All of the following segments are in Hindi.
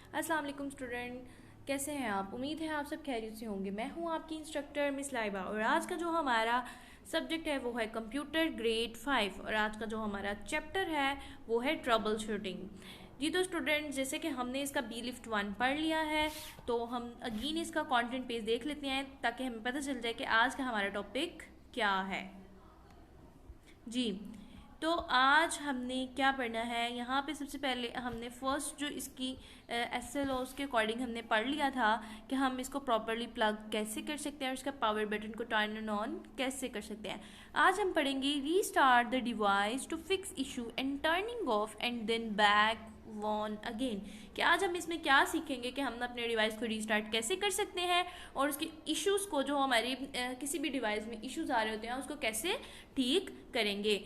अस्सलाम वालेकुम स्टूडेंट, कैसे हैं आप? उम्मीद है आप सब खैरियत से होंगे। मैं हूं आपकी इंस्ट्रक्टर मिस लाइबा और आज का जो हमारा सब्जेक्ट है वो है कंप्यूटर ग्रेड 5 और आज का जो हमारा चैप्टर है वो है ट्रबल शूटिंग। जी तो स्टूडेंट, जैसे कि हमने इसका बी लिफ्ट 1 पढ़ लिया है तो हम अगेन इसका कंटेंट पेज देख लेते हैं ताकि हमें पता चल जाए कि आज का हमारा टॉपिक क्या है। जी तो आज हमने क्या पढ़ना है, यहाँ पे सबसे पहले हमने फर्स्ट जो इसकी एस एल के अकॉर्डिंग हमने पढ़ लिया था कि हम इसको प्रॉपरली प्लग कैसे कर सकते हैं और इसका पावर बटन को टर्न एंड ऑन कैसे कर सकते हैं। आज हम पढ़ेंगे restart the device to fix issue and turning off and then back one again. कि आज हम इसमें क्या सीखेंगे कि हम अपने डिवाइस को रीस्टार्ट कैसे कर सकते हैं और उसके इश्यूज़ को, जो हमारे किसी भी डिवाइस में इश्यूज आ रहे होते हैं, उसको कैसे ठीक करेंगे।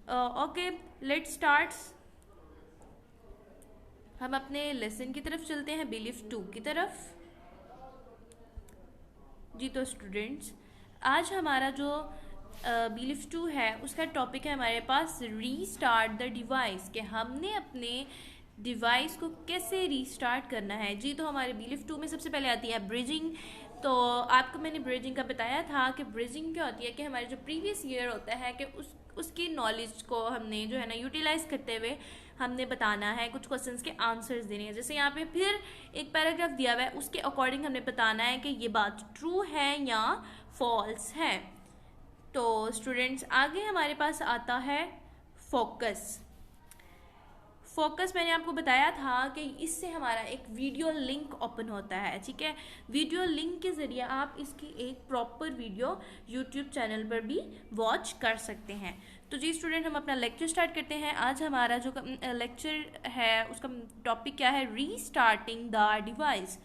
Okay, let's start. हम अपने लेसन की तरफ चलते हैं, बिलीफ 2 की तरफ। जी तो स्टूडेंट्स, आज हमारा जो बिलीफ 2 है उसका टॉपिक है हमारे पास रीस्टार्ट द डिवाइस, कि हमने अपने डिवाइस को कैसे रीस्टार्ट करना है। जी तो हमारे बिलीफ 2 में सबसे पहले आती है ब्रिजिंग। तो आपको मैंने ब्रिजिंग का बताया था कि ब्रिजिंग क्या होती है, कि हमारे जो प्रीवियस ईयर होता है कि उसकी नॉलेज को हमने जो है ना यूटिलाइज करते हुए हमने बताना है, कुछ क्वेश्चंस के आंसर्स देने हैं। जैसे यहाँ पे फिर एक पैराग्राफ दिया हुआ है, उसके अकॉर्डिंग हमने बताना है कि ये बात ट्रू है या फॉल्स है। तो स्टूडेंट्स, आगे हमारे पास आता है फोकस। फोकस मैंने आपको बताया था कि इससे हमारा एक वीडियो लिंक ओपन होता है, ठीक है। वीडियो लिंक के ज़रिए आप इसकी एक प्रॉपर वीडियो यूट्यूब चैनल पर भी वॉच कर सकते हैं। तो जी स्टूडेंट, हम अपना लेक्चर स्टार्ट करते हैं। आज हमारा जो लेक्चर है उसका टॉपिक क्या है, रीस्टार्टिंग द डिवाइस।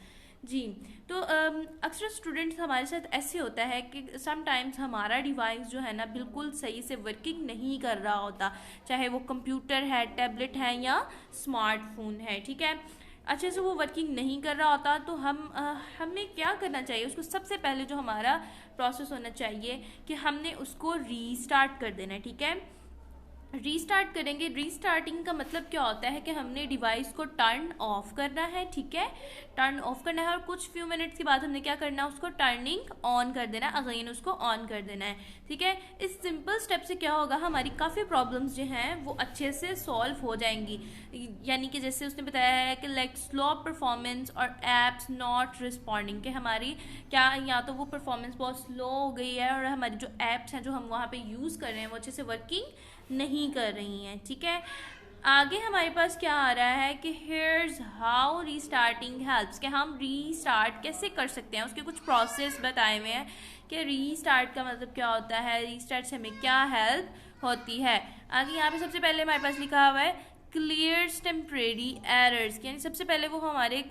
जी तो अक्सर स्टूडेंट्स हमारे साथ ऐसे होता है कि समटाइम्स हमारा डिवाइस जो है ना बिल्कुल सही से वर्किंग नहीं कर रहा होता, चाहे वो कंप्यूटर है, टैबलेट है या स्मार्टफोन है, ठीक है। अच्छे से वो वर्किंग नहीं कर रहा होता तो हमें क्या करना चाहिए, उसको सबसे पहले जो हमारा प्रोसेस होना चाहिए कि हमने उसको रीस्टार्ट कर देना है, ठीक है। रीस्टार्ट करेंगे। रीस्टार्टिंग का मतलब क्या होता है कि हमने डिवाइस को टर्न ऑफ करना है, ठीक है। टर्न ऑफ करना है और कुछ फ्यू मिनट्स के बाद हमने क्या करना है, उसको टर्निंग ऑन कर देना है, अगेन उसको ऑन कर देना है, ठीक है। इस सिंपल स्टेप से क्या होगा, हमारी काफ़ी प्रॉब्लम्स जो हैं वो अच्छे से सॉल्व हो जाएंगी। यानी कि जैसे उसने बताया है कि लाइक स्लो परफॉर्मेंस और एप्स नॉट रिस्पॉन्डिंग, कि हमारी क्या या तो वो परफॉर्मेंस बहुत स्लो हो गई है और हमारी जो एप्स हैं जो हम वहाँ पे यूज़ कर रहे हैं वो अच्छे से वर्किंग नहीं कर रही हैं, ठीक है। आगे हमारे पास क्या आ रहा है कि हेयर्स हाउ रीस्टार्टिंग हेल्प्स, कि हम रीस्टार्ट कैसे कर सकते हैं, उसके कुछ प्रोसेस बताए हुए हैं कि रीस्टार्ट का मतलब क्या होता है, रीस्टार्ट से हमें क्या हेल्प होती है। आगे यहाँ पे सबसे पहले हमारे पास लिखा हुआ है क्लियर्स टेम्परेरी एरर्स, यानी सबसे पहले वो हमारे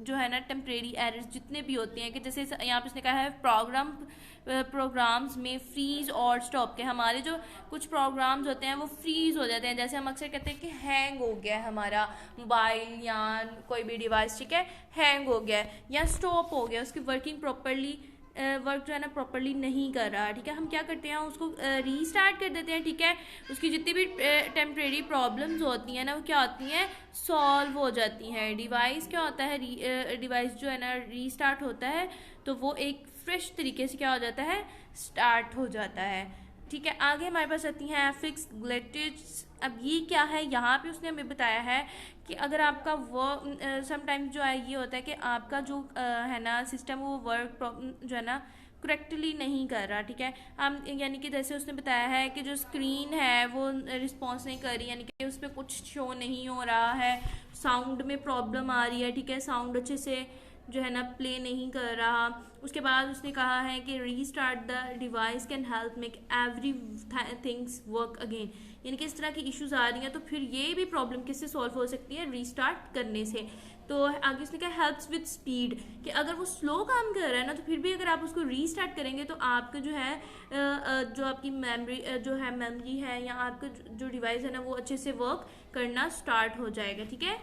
जो है ना टेम्परेरी एरर्स जितने भी होते हैं, कि जैसे यहाँ पे उसने कहा है प्रोग्राम्स में फ्रीज और स्टॉप, के हमारे जो कुछ प्रोग्राम्स होते हैं वो फ्रीज हो जाते हैं। जैसे हम अक्सर कहते हैं कि हैंग हो गया है हमारा मोबाइल या कोई भी डिवाइस, ठीक है, हैंग हो गया है या स्टॉप हो गया, उसकी वर्किंग प्रॉपरली वर्क जो है ना प्रॉपरली नहीं कर रहा, ठीक है। हम क्या करते हैं, उसको रीस्टार्ट कर देते हैं, ठीक है। उसकी जितनी भी टेम्परेरी प्रॉब्लम्स होती हैं ना वो क्या होती हैं, सॉल्व हो जाती हैं। डिवाइस क्या होता है, डिवाइस जो है ना रीस्टार्ट होता है तो वो एक फ्रेश तरीके से क्या हो जाता है, स्टार्ट हो जाता है, ठीक है। आगे हमारे पास आती हैं फिक्स ग्लिचेस। अब ये क्या है, यहाँ पे उसने हमें बताया है कि अगर आपका वो समटाइम्स जो है ये होता है कि आपका जो है ना सिस्टम वो वर्क जो है ना करेक्टली नहीं कर रहा, ठीक है। हम यानी कि जैसे उसने बताया है कि जो स्क्रीन है वो रिस्पॉन्स नहीं कर रही, यानी कि उस पर कुछ शो नहीं हो रहा है, साउंड में प्रॉब्लम आ रही है, ठीक है, साउंड अच्छे से जो है ना प्ले नहीं कर रहा। उसके बाद उसने कहा है कि restart the device can help make every things work again, यानी कि इस तरह की इश्यूज आ रही हैं तो फिर ये भी प्रॉब्लम किससे सॉल्व हो सकती है, रीस्टार्ट करने से। तो आगे उसने कहा हेल्प्स विद स्पीड, कि अगर वो स्लो काम कर रहा है ना तो फिर भी अगर आप उसको रीस्टार्ट करेंगे तो आपका जो है जो आपकी मेमोरी जो है मेमोरी है या आपका जो डिवाइस है ना वो अच्छे से वर्क करना स्टार्ट हो जाएगा, ठीक है।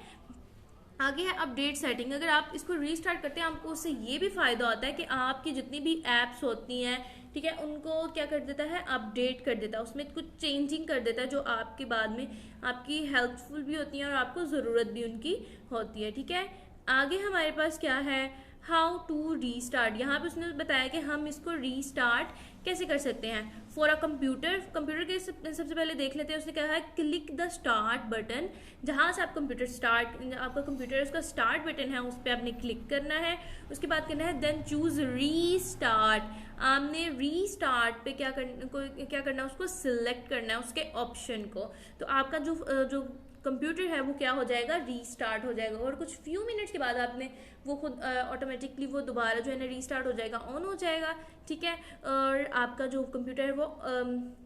आगे है अपडेट सेटिंग। अगर आप इसको रीस्टार्ट करते हैं आपको उससे ये भी फ़ायदा होता है कि आपकी जितनी भी ऐप्स होती हैं, ठीक है, उनको क्या कर देता है, अपडेट कर देता है, उसमें कुछ चेंजिंग कर देता है जो आपके बाद में आपकी हेल्पफुल भी होती हैं और आपको ज़रूरत भी उनकी होती है, ठीक है। आगे हमारे पास क्या है, हाउ टू रीस्टार्ट। यहाँ पे उसने बताया कि हम इसको रीस्टार्ट कैसे कर सकते हैं। फॉर अ कंप्यूटर के सबसे पहले देख लेते हैं। उसने कहा है क्लिक द स्टार्ट बटन। जहाँ से आप आपका कंप्यूटर उसका स्टार्ट बटन है, उस पर आपने क्लिक करना है। उसके बाद करना है देन चूज रीस्टार्ट। आपने रीस्टार्ट पे क्या करना है, उसको सिलेक्ट करना है, उसके ऑप्शन को। तो आपका जो कंप्यूटर है वो क्या हो जाएगा, रीस्टार्ट हो जाएगा। और कुछ फ्यू मिनट्स के बाद आपने वो खुद ऑटोमेटिकली वो दोबारा जो है ना रीस्टार्ट हो जाएगा, ऑन हो जाएगा। ठीक है, और आपका जो कंप्यूटर है वो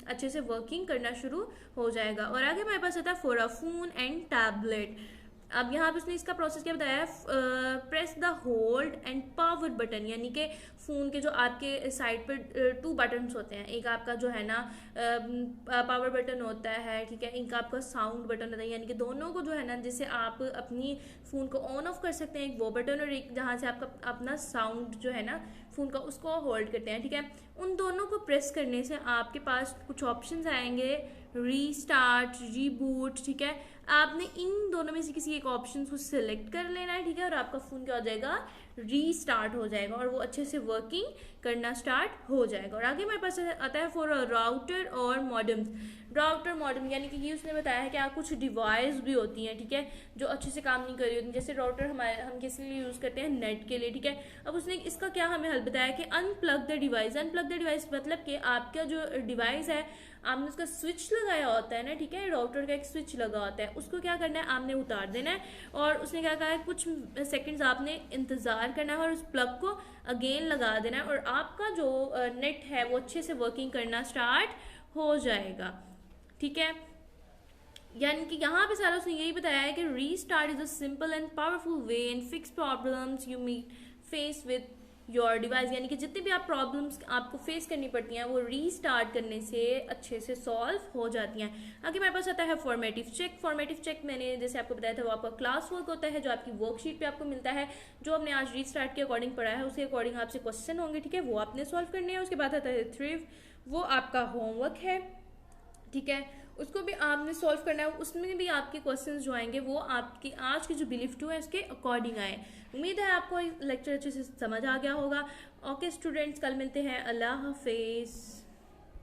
अच्छे से वर्किंग करना शुरू हो जाएगा। और आगे हमारे पास आता है for a phone and tablet. अब यहाँ पे उसने इसका प्रोसेस क्या बताया है, press the hold and power button. यानी कि फ़ोन के जो आपके साइड पर 2 बटन्स होते हैं, एक आपका जो है ना पावर बटन होता है, ठीक है, एक आपका साउंड बटन होता है। यानी कि दोनों को जो है ना, जिससे आप अपनी फ़ोन को ऑन ऑफ कर सकते हैं, एक वो बटन और एक जहाँ से आपका अपना साउंड जो है ना फ़ोन का, उसको होल्ड करते हैं। ठीक है, उन दोनों को प्रेस करने से आपके पास कुछ ऑप्शंस आएंगे, रीस्टार्ट, रीबूट। ठीक है, आपने इन दोनों में से किसी एक ऑप्शन को सिलेक्ट कर लेना है। ठीक है, और आपका फ़ोन क्या हो जाएगा, रीस्टार्ट हो जाएगा और वो अच्छे से वर्किंग करना स्टार्ट हो जाएगा। और आगे हमारे पास आता है फॉर राउटर और मॉडेम। राउटर मॉडेम यानी कि ये उसने बताया है कि आप कुछ डिवाइस भी होती हैं, ठीक है, जो अच्छे से काम नहीं कर रही होती। जैसे राउटर हम किस लिए यूज़ करते हैं, नेट के लिए। ठीक है, अब उसने इसका क्या हमें हल बताया कि unplug the device. Unplug the device मतलब कि आपका जो डिवाइस है, आपने उसका स्विच लगाया होता है ना, ठीक है, राउटर का एक स्विच लगा होता है, उसको क्या करना है, आपने उतार देना है। और उसने क्या कहा है, कुछ सेकंड्स आपने इंतज़ार करना है और उस प्लग को अगेन लगा देना है, और आपका जो नेट है वो अच्छे से वर्किंग करना स्टार्ट हो जाएगा। ठीक है, यानी कि यहाँ पे सारा उसने यही बताया है कि restart is a simple and powerful way in fix problems you meet face with your device. यानी कि जितनी भी आप प्रॉब्लम्स आपको फेस करनी पड़ती हैं, वो रीस्टार्ट करने से अच्छे से सॉल्व हो जाती हैं। आगे हमारे पास आता है फॉर्मेटिव चेक। फॉर्मेटिव चेक मैंने जैसे आपको बताया था, वो आपका क्लास वर्क होता है जो आपकी वर्कशीट पे आपको मिलता है, जो हमने आज रीस्टार्ट के अकॉर्डिंग पढ़ा है उसके अकॉर्डिंग आपसे क्वेश्चन होंगे, ठीक है, वो आपने सॉल्व करने हैं। उसके बाद आता है थ्रिव, वो आपका होमवर्क है, ठीक है, उसको भी आपने सॉल्व करना है। उसमें भी आपके क्वेश्चंस जो आएंगे वो आपकी आज की जो बिलीफ 2 है उसके अकॉर्डिंग आए। उम्मीद है आपको लेक्चर अच्छे से समझ आ गया होगा। ओके स्टूडेंट्स, कल मिलते हैं। अल्लाह हाफिज़।